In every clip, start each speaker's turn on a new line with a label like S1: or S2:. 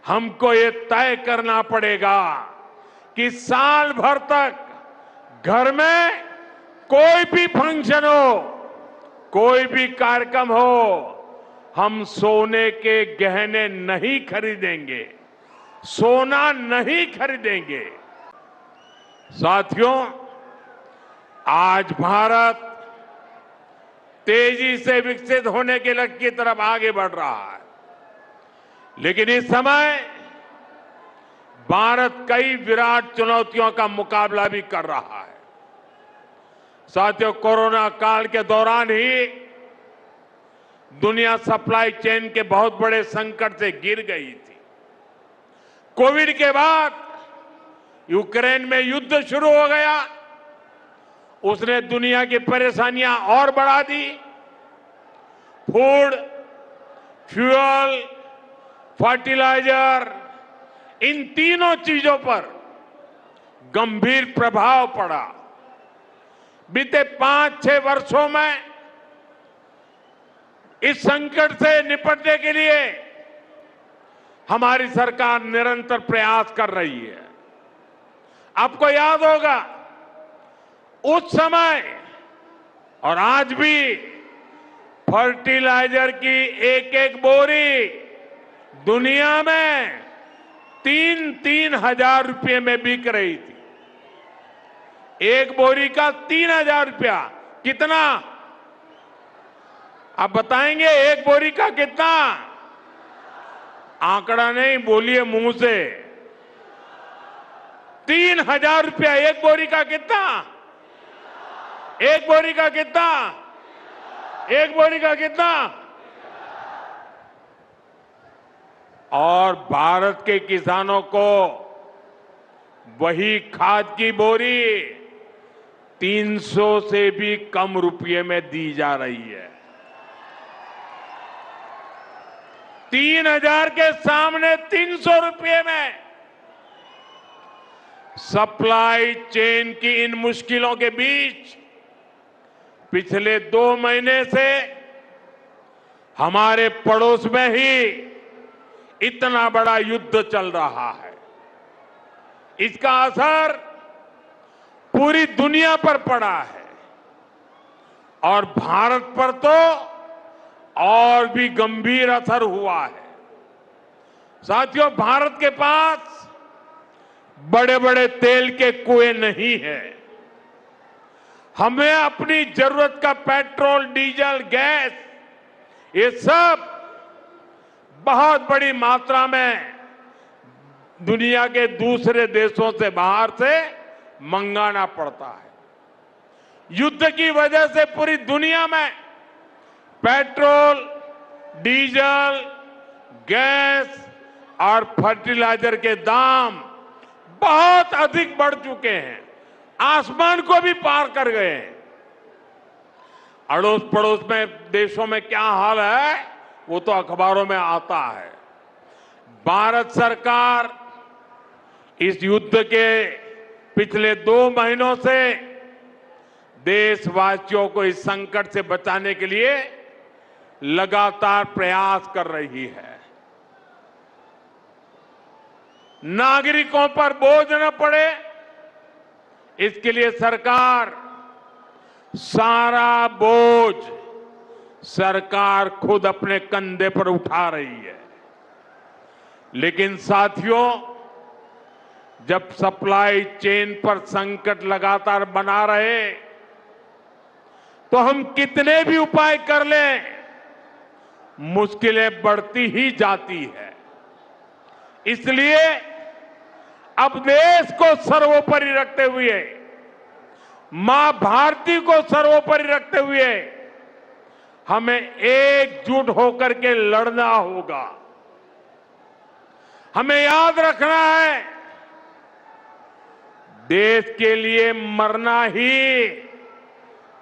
S1: हमको ये तय करना पड़ेगा कि साल भर तक घर में कोई भी फंक्शन हो, कोई भी कार्यक्रम हो, हम सोने के गहने नहीं खरीदेंगे, सोना नहीं खरीदेंगे। साथियों, आज भारत तेजी से विकसित होने के लक्ष्य की तरफ आगे बढ़ रहा है, लेकिन इस समय भारत कई विराट चुनौतियों का मुकाबला भी कर रहा है। साथियों, कोरोना काल के दौरान ही दुनिया सप्लाई चेन के बहुत बड़े संकट से गिर गई थी। कोविड के बाद यूक्रेन में युद्ध शुरू हो गया, उसने दुनिया की परेशानियां और बढ़ा दी। फूड, फ्यूल, फर्टिलाइजर, इन तीनों चीजों पर गंभीर प्रभाव पड़ा। बीते 5-6 वर्षों में इस संकट से निपटने के लिए हमारी सरकार निरंतर प्रयास कर रही है। आपको याद होगा, उस समय और आज भी फर्टिलाइजर की एक एक बोरी दुनिया में 3-3 हजार रुपये में बिक रही थी। एक बोरी का 3,000 रुपया। कितना? आप बताएंगे एक बोरी का कितना? आंकड़ा नहीं, बोलिए मुंह से। 3,000 रुपया एक बोरी का। कितना? एक बोरी का कितना? एक बोरी का कितना? और भारत के किसानों को वही खाद की बोरी 300 से भी कम रुपये में दी जा रही है। 3,000 के सामने 300 रुपये में। सप्लाई चेन की इन मुश्किलों के बीच पिछले 2 महीने से हमारे पड़ोस में ही इतना बड़ा युद्ध चल रहा है। इसका असर पूरी दुनिया पर पड़ा है और भारत पर तो और भी गंभीर असर हुआ है। साथियों, भारत के पास बड़े बड़े तेल के कुएं नहीं है। हमें अपनी जरूरत का पेट्रोल, डीजल, गैस, ये सब बहुत बड़ी मात्रा में दुनिया के दूसरे देशों से, बाहर से मंगाना पड़ता है। युद्ध की वजह से पूरी दुनिया में पेट्रोल, डीजल, गैस और फर्टिलाइजर के दाम बहुत अधिक बढ़ चुके हैं, आसमान को भी पार कर गए हैं। अड़ोस पड़ोस में देशों में क्या हाल है वो तो अखबारों में आता है। भारत सरकार इस युद्ध के पिछले 2 महीनों से देशवासियों को इस संकट से बचाने के लिए लगातार प्रयास कर रही है। नागरिकों पर बोझ न पड़े, इसके लिए सरकार सारा बोझ सरकार खुद अपने कंधे पर उठा रही है। लेकिन साथियों, जब सप्लाई चेन पर संकट लगातार बना रहे तो हम कितने भी उपाय कर लें, मुश्किलें बढ़ती ही जाती है। इसलिए अब देश को सर्वोपरि रखते हुए, मां भारती को सर्वोपरि रखते हुए हमें एकजुट होकर के लड़ना होगा। हमें याद रखना है, देश के लिए मरना ही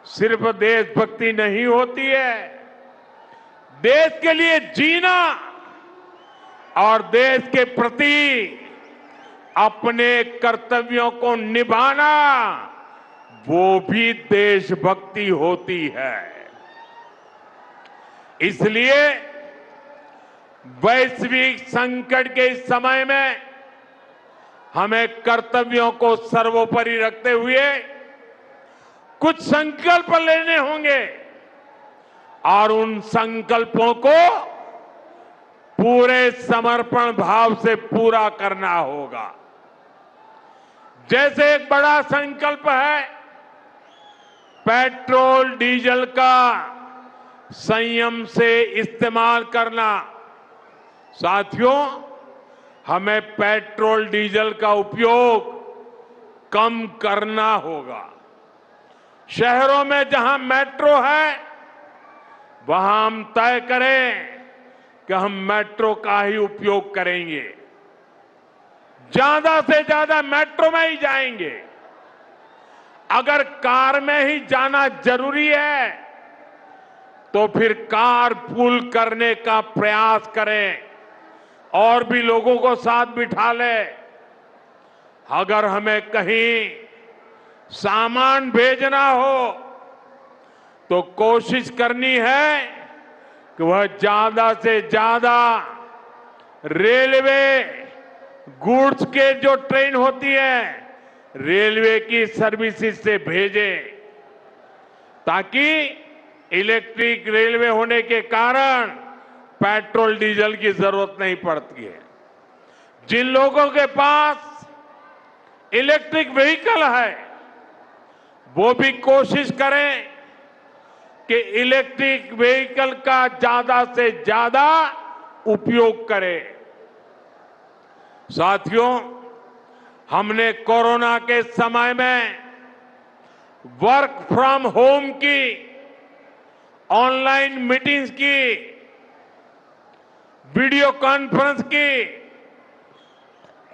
S1: सिर्फ देशभक्ति नहीं होती है। देश के लिए जीना और देश के प्रति अपने कर्तव्यों को निभाना, वो भी देशभक्ति होती है। इसलिए वैश्विक संकट के इस समय में हमें कर्तव्यों को सर्वोपरि रखते हुए कुछ संकल्प लेने होंगे और उन संकल्पों को पूरे समर्पण भाव से पूरा करना होगा। जैसे एक बड़ा संकल्प है पेट्रोल डीजल का संयम से इस्तेमाल करना। साथियों, हमें पेट्रोल डीजल का उपयोग कम करना होगा। शहरों में जहां मेट्रो है वहां हम तय करें कि हम मेट्रो का ही उपयोग करेंगे, ज्यादा से ज्यादा मेट्रो में ही जाएंगे। अगर कार में ही जाना जरूरी है तो फिर कार पूल करने का प्रयास करें और भी लोगों को साथ बिठा ले। अगर हमें कहीं सामान भेजना हो तो कोशिश करनी है कि वह ज्यादा से ज्यादा रेलवे गुड्स के जो ट्रेन होती है रेलवे की सर्विसेज से भेजे, ताकि इलेक्ट्रिक रेलवे होने के कारण पेट्रोल डीजल की जरूरत नहीं पड़ती है। जिन लोगों के पास इलेक्ट्रिक व्हीकल है वो भी कोशिश करें कि इलेक्ट्रिक व्हीकल का ज्यादा से ज्यादा उपयोग करें। साथियों, हमने कोरोना के समय में वर्क फ्रॉम होम की, ऑनलाइन मीटिंग्स की, वीडियो कॉन्फ्रेंस की,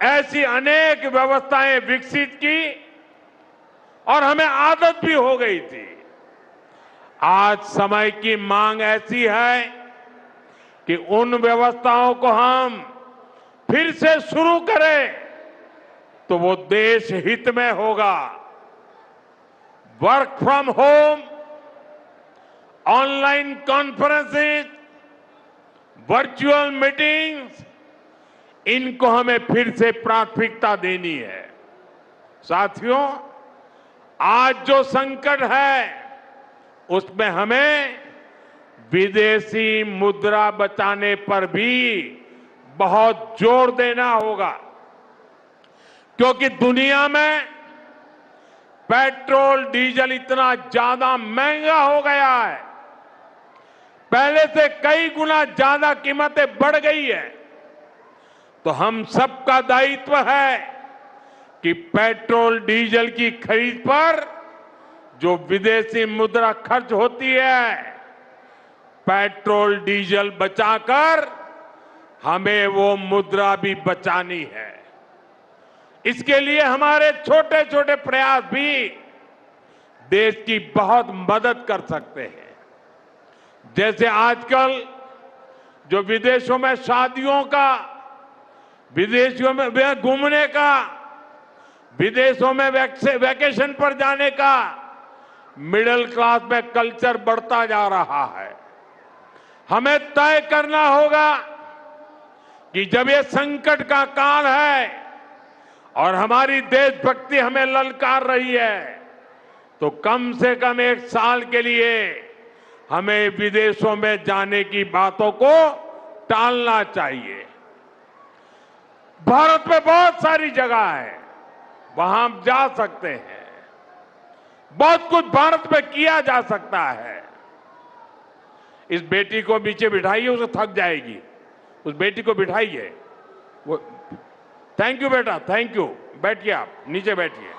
S1: ऐसी अनेक व्यवस्थाएं विकसित की और हमें आदत भी हो गई थी। आज समय की मांग ऐसी है कि उन व्यवस्थाओं को हम फिर से शुरू करें तो वो देश हित में होगा। Work from home, online conferences, virtual meetings, इनको हमें फिर से प्राथमिकता देनी है। साथियों, आज जो संकट है उसमें हमें विदेशी मुद्रा बचाने पर भी बहुत जोर देना होगा, क्योंकि दुनिया में पेट्रोल डीजल इतना ज्यादा महंगा हो गया है, पहले से कई गुना ज्यादा कीमतें बढ़ गई है। तो हम सबका दायित्व है कि पेट्रोल डीजल की खरीद पर जो विदेशी मुद्रा खर्च होती है, पेट्रोल डीजल बचाकर हमें वो मुद्रा भी बचानी है। इसके लिए हमारे छोटे छोटे प्रयास भी देश की बहुत मदद कर सकते हैं। जैसे आजकल जो विदेशों में शादियों का, विदेशों में घूमने का, विदेशों में वैकेशन पर जाने का मिडिल क्लास में कल्चर बढ़ता जा रहा है। हमें तय करना होगा कि जब ये संकट का काल है और हमारी देशभक्ति हमें ललकार रही है तो कम से कम एक साल के लिए हमें विदेशों में जाने की बातों को टालना चाहिए। भारत में बहुत सारी जगह है, वहां हम जा सकते हैं, बहुत कुछ भारत में किया जा सकता है। इस बेटी को नीचे बिठाइए, उसे थक जाएगी, उस बेटी को बिठाइए। वो थैंक यू बेटा, थैंक यू, बैठिए, आप नीचे बैठिए।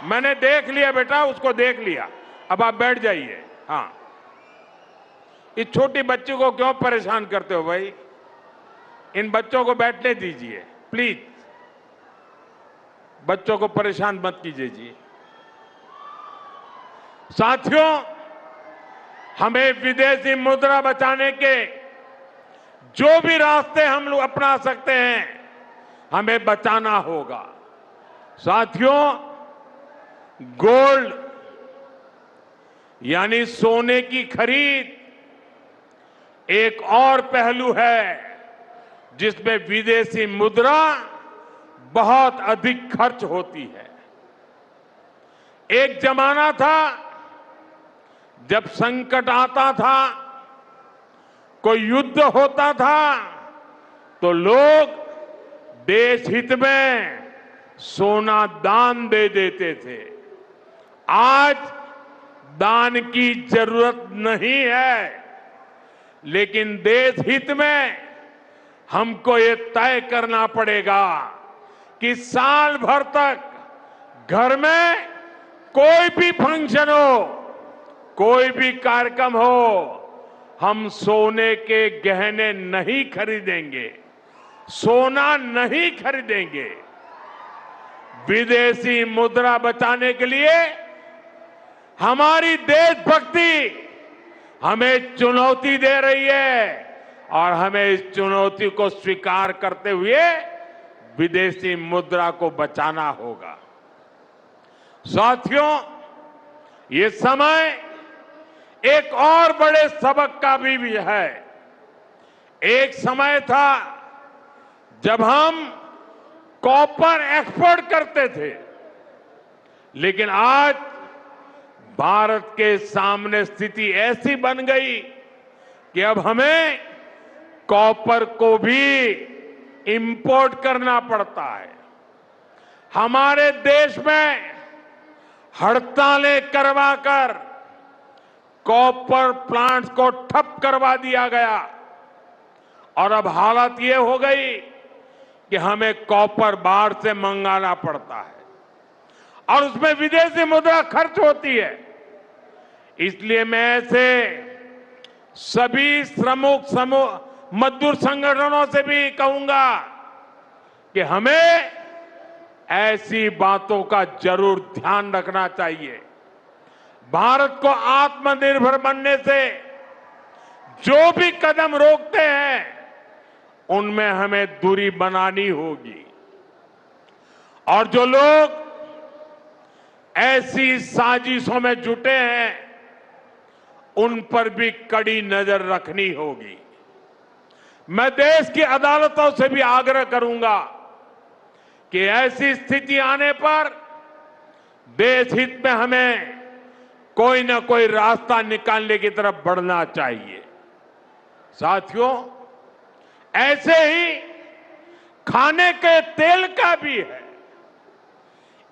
S1: मैंने देख लिया बेटा, उसको देख लिया, अब आप बैठ जाइए। हाँ, इस छोटी बच्ची को क्यों परेशान करते हो भाई? इन बच्चों को बैठने दीजिए प्लीज, बच्चों को परेशान मत कीजिए जी। साथियों, हमें विदेशी मुद्रा बचाने के जो भी रास्ते हम लोग अपना सकते हैं हमें बचाना होगा। साथियों, गोल्ड यानी सोने की खरीद एक और पहलू है जिसमें विदेशी मुद्रा बहुत अधिक खर्च होती है। एक जमाना था जब संकट आता था, कोई युद्ध होता था, तो लोग देश हित में सोना दान दे देते थे। आज दान की जरूरत नहीं है, लेकिन देश हित में हमको ये तय करना पड़ेगा कि साल भर तक घर में कोई भी फंक्शन हो, कोई भी कार्यक्रम हो, हम सोने के गहने नहीं खरीदेंगे, सोना नहीं खरीदेंगे। विदेशी मुद्रा बचाने के लिए हमारी देशभक्ति हमें चुनौती दे रही है और हमें इस चुनौती को स्वीकार करते हुए विदेशी मुद्रा को बचाना होगा। साथियों, ये समय एक और बड़े सबक का भी है। एक समय था जब हम कॉपर एक्सपोर्ट करते थे, लेकिन आज भारत के सामने स्थिति ऐसी बन गई कि अब हमें कॉपर को भी इंपोर्ट करना पड़ता है। हमारे देश में हड़तालें करवाकर कॉपर प्लांट्स को ठप करवा दिया गया और अब हालत ये हो गई कि हमें कॉपर बाहर से मंगाना पड़ता है और उसमें विदेशी मुद्रा खर्च होती है। इसलिए मैं ऐसे सभी श्रमिक समूह मजदूर संगठनों से भी कहूंगा कि हमें ऐसी बातों का जरूर ध्यान रखना चाहिए। भारत को आत्मनिर्भर बनने से जो भी कदम रोकते हैं उनमें हमें दूरी बनानी होगी और जो लोग ऐसी साजिशों में जुटे हैं उन पर भी कड़ी नजर रखनी होगी। मैं देश की अदालतों से भी आग्रह करूंगा कि ऐसी स्थिति आने पर देश हित में हमें कोई ना कोई रास्ता निकालने की तरफ बढ़ना चाहिए। साथियों, ऐसे ही खाने के तेल का भी है।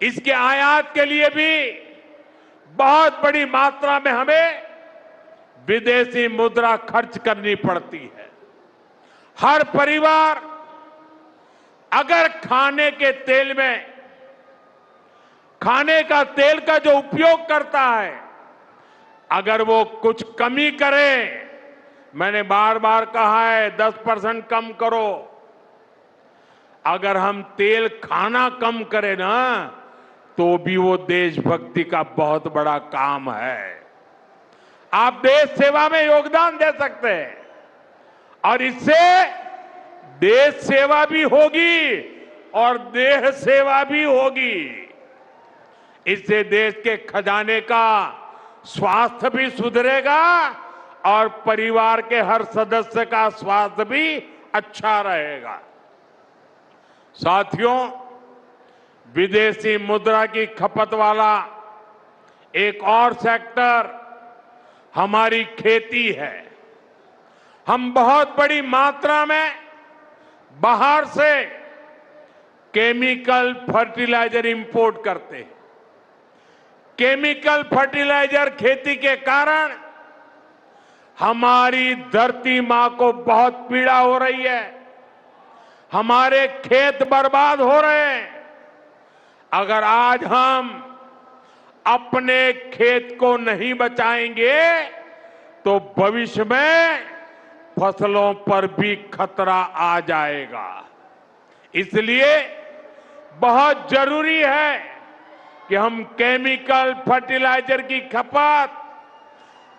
S1: इसके आयात के लिए भी बहुत बड़ी मात्रा में हमें विदेशी मुद्रा खर्च करनी पड़ती है। हर परिवार अगर खाने के तेल में खाने का तेल का जो उपयोग करता है, अगर वो कुछ कमी करे, मैंने बार बार कहा है 10% कम करो। अगर हम तेल खाना कम करें ना, तो भी वो देशभक्ति का बहुत बड़ा काम है। आप देश सेवा में योगदान दे सकते हैं और इससे देश सेवा भी होगी और देह सेवा भी होगी। इससे देश के खजाने का स्वास्थ्य भी सुधरेगा और परिवार के हर सदस्य का स्वास्थ्य भी अच्छा रहेगा। साथियों, विदेशी मुद्रा की खपत वाला एक और सेक्टर हमारी खेती है। हम बहुत बड़ी मात्रा में बाहर से केमिकल फर्टिलाइजर इंपोर्ट करते हैं। केमिकल फर्टिलाइजर खेती के कारण हमारी धरती मां को बहुत पीड़ा हो रही है। हमारे खेत बर्बाद हो रहे हैं। अगर आज हम अपने खेत को नहीं बचाएंगे तो भविष्य में फसलों पर भी खतरा आ जाएगा। इसलिए बहुत जरूरी है कि हम केमिकल फर्टिलाइजर की खपत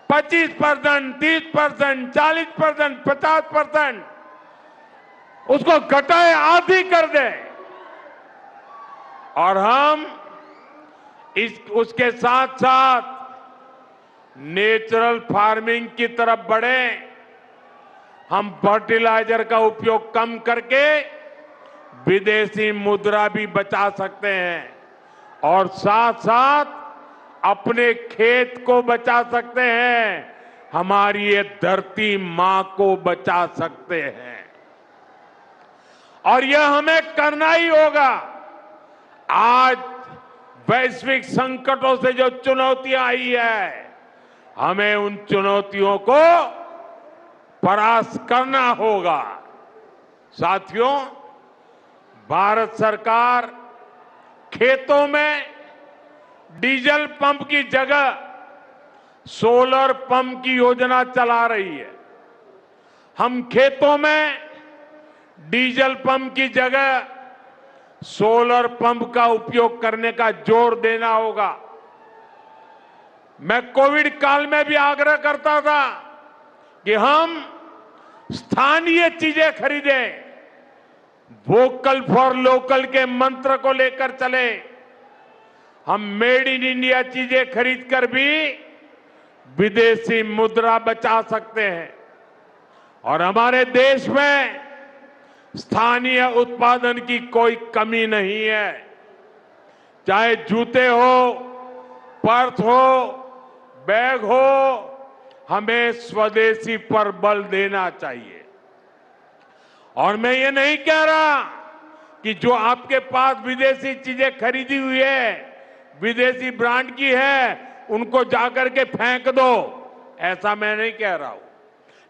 S1: 25%, 30%, 40%, 50% उसको घटाए, आधी कर दें और हम उसके साथ साथ नेचुरल फार्मिंग की तरफ बढ़ें। हम फर्टिलाइजर का उपयोग कम करके विदेशी मुद्रा भी बचा सकते हैं और साथ साथ अपने खेत को बचा सकते हैं, हमारी ये धरती मां को बचा सकते हैं। और यह हमें करना ही होगा। आज वैश्विक संकटों से जो चुनौतियां आई है, हमें उन चुनौतियों को परास्त करना होगा। साथियों, भारत सरकार खेतों में डीजल पंप की जगह सोलर पंप की योजना चला रही है। हम खेतों में डीजल पंप की जगह सोलर पंप का उपयोग करने का जोर देना होगा। मैं कोविड काल में भी आग्रह करता था कि हम स्थानीय चीजें खरीदें, वोकल फॉर लोकल के मंत्र को लेकर चले। हम मेड इन इंडिया चीजें खरीदकर भी विदेशी मुद्रा बचा सकते हैं और हमारे देश में स्थानीय उत्पादन की कोई कमी नहीं है। चाहे जूते हो, पर्स हो, बैग हो, हमें स्वदेशी पर बल देना चाहिए। और मैं ये नहीं कह रहा कि जो आपके पास विदेशी चीजें खरीदी हुई है, विदेशी ब्रांड की है, उनको जाकर के फेंक दो, ऐसा मैं नहीं कह रहा हूं।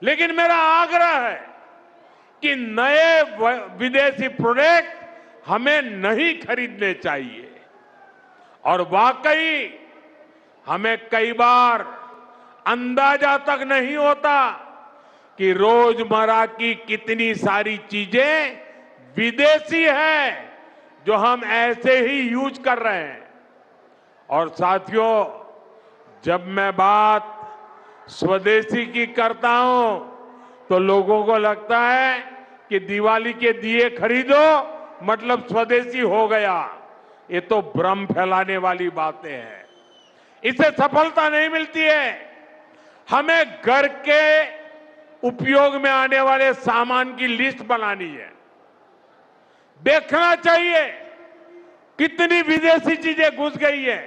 S1: लेकिन मेरा आग्रह है कि नए विदेशी प्रोडक्ट हमें नहीं खरीदने चाहिए। और वाकई हमें कई बार अंदाजा तक नहीं होता कि रोजमर्रा की कितनी सारी चीजें विदेशी है जो हम ऐसे ही यूज कर रहे हैं। और साथियों, जब मैं बात स्वदेशी की करता हूं तो लोगों को लगता है कि दिवाली के दिए खरीदो मतलब स्वदेशी हो गया। ये तो भ्रम फैलाने वाली बातें हैं, इससे सफलता नहीं मिलती है। हमें घर के उपयोग में आने वाले सामान की लिस्ट बनानी है, देखना चाहिए कितनी विदेशी चीजें घुस गई है,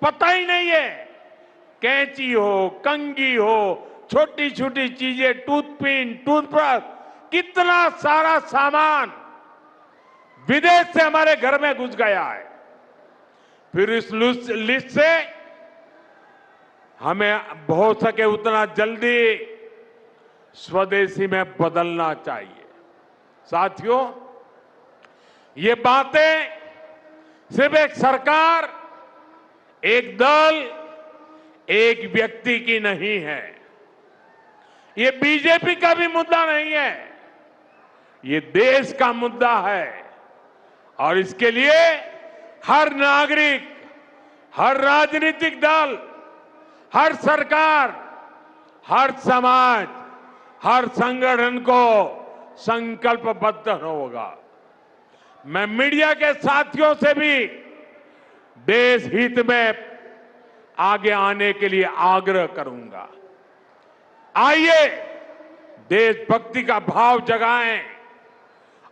S1: पता ही नहीं है। कैंची हो, कंघी हो, छोटी छोटी चीजें, टूथपिन, टूथब्रश, कितना सारा सामान विदेश से हमारे घर में घुस गया है। फिर इस लिस्ट से हमें हो सके उतना जल्दी स्वदेशी में बदलना चाहिए। साथियों, ये बातें सिर्फ एक सरकार, एक दल, एक व्यक्ति की नहीं है। ये बीजेपी का भी मुद्दा नहीं है, ये देश का मुद्दा है। और इसके लिए हर नागरिक, हर राजनीतिक दल, हर सरकार, हर समाज, हर संगठन को संकल्पबद्ध होगा। मैं मीडिया के साथियों से भी देश हित में आगे आने के लिए आग्रह करूंगा। आइए देशभक्ति का भाव जगाएं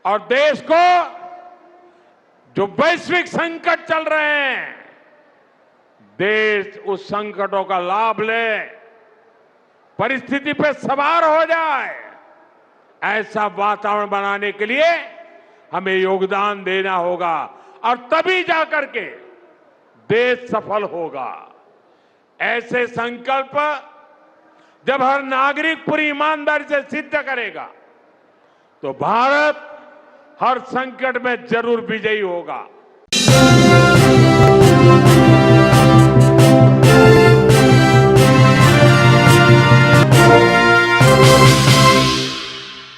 S1: और देश को जो वैश्विक संकट चल रहे हैं, देश उस संकटों का लाभ ले, परिस्थिति पे सवार हो जाए। ऐसा वातावरण बनाने के लिए हमें योगदान देना होगा और तभी जाकर के देश सफल होगा। ऐसे संकल्प जब हर नागरिक पूरी ईमानदारी से सिद्ध करेगा तो भारत हर संकट में जरूर विजयी होगा।